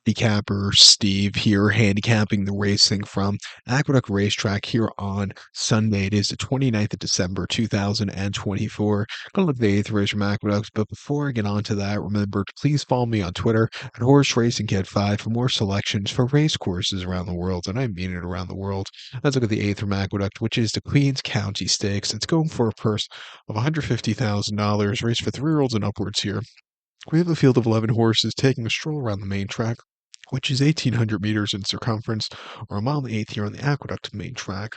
handicapper Steve here, handicapping the racing from Aqueduct Racetrack here on Sunday. It is the 29th of December, 2024. Gonna look at the eighth race from Aqueduct, but before I get on to that, remember to please follow me on Twitter at Horse Racing Kid 5 for more selections for race courses around the world, and I mean it around the world. Let's look at the eighth from Aqueduct, which is the Queens County Stakes. It's going for a purse of $150,000, race for 3-year-olds and upwards here. We have a field of 11 horses taking a stroll around the main track, which is 1,800 meters in circumference, or a mile and 1/8 here on the Aqueduct main track.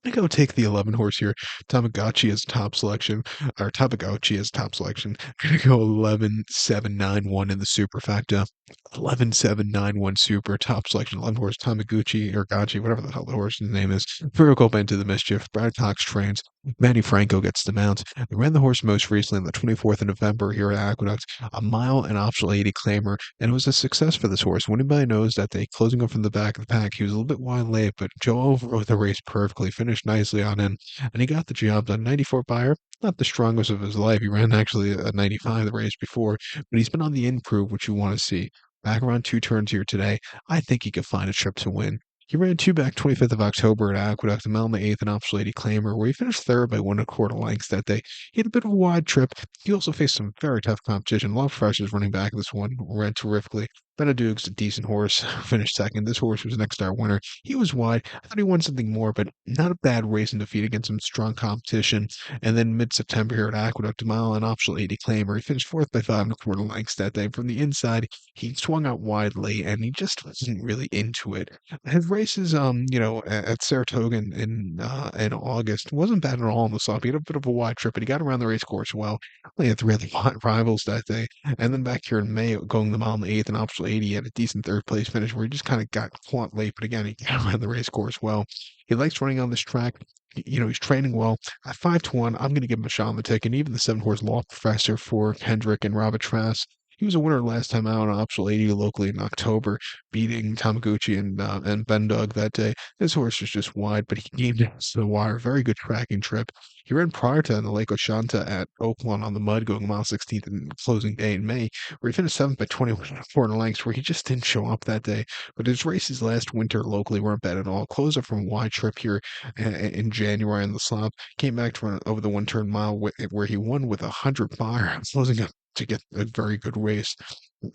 I go take the 11 horse here. Tamagotchi as top selection, or Tamagotchi as top selection. I'm gonna go 11,791 in the superfecta. 11,791 super top selection. 11 horse Tamaguchi or Gachi, whatever the hell the horse's name is. Vertical into the mischief. Brad Cox trains. Manny Franco gets the mount. I ran the horse most recently on the 24th of November here at Aqueduct, a mile and optional 80 claimer, and it was a success for this horse. When anybody knows that they closing up from the back of the pack, he was a little bit wide late, but Joe overrode the race perfectly, finished nicely on in, and he got the job done. 94 buyer, not the strongest of his life. He ran actually a 95 the race before, but he's been on the improve, which you want to see. Back around 2 turns here today, I think he could find a trip to win. He ran two back 25th of October at Aqueduct, a mile and 1/8 and optional 80 claimer, where he finished third by 1 1/4 lengths that day. He had a bit of a wide trip. He also faced some very tough competition. A lot of freshers running back in this one, ran terrifically. Benedug's a decent horse, finished second. This horse was next star winner. He was wide. I thought he won something more, but not a bad race in defeat against some strong competition. And then mid-September here at Aqueduct, a mile and optional 80 claimer. He finished fourth by 5 1/4 lengths that day. From the inside, he swung out wide late, and he just wasn't really into it. His races, at Saratoga in August wasn't bad at all in the slop. He had a bit of a wide trip, but he got around the race course well. Only had three other rivals that day. And then back here in May, going the mile and 1/8 and optional 80, he had a decent third place finish where he just kind of got caught late, but again, he got around the race course well. He likes running on this track. He's training well. At 5-1, I'm going to give him a shot on the ticket. And even the 7 horse Law Professor for Kendrick and Robert Trask. He was a winner last time out on optional 80 locally in October, beating Tamaguchi and Bendug that day. This horse was just wide, but he came down to the wire. Very good tracking trip. He ran prior to the Lake Oshanta at Oaklawn on the mud, going mile 16th and closing day in May, where he finished 7th by 24 lengths, where he just didn't show up that day. But his races last winter locally weren't bad at all. Closed up from a wide trip here in January on the slop. Came back to run over the 1 turn mile where he won with 100 bar, closing up to get a very good race.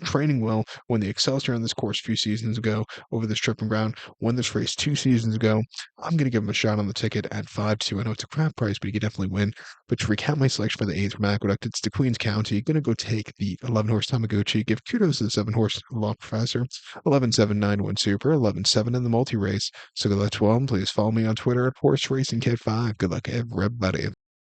Training well, won the Excelsior on this course a few seasons ago over this tripping ground, won this race 2 seasons ago. I'm going to give him a shot on the ticket at 5-2. I know it's a crap price, but he could definitely win. But to recap my selection for the eighth from Aqueduct, it's the Queens County. Going to go take the 11 horse Tamaguchi, give kudos to the 7 horse Law Professor, 11,791 Super, 11,7 in the multi race. So good luck to all. Please follow me on Twitter at Horse Racing Kid 5. Good luck, everybody.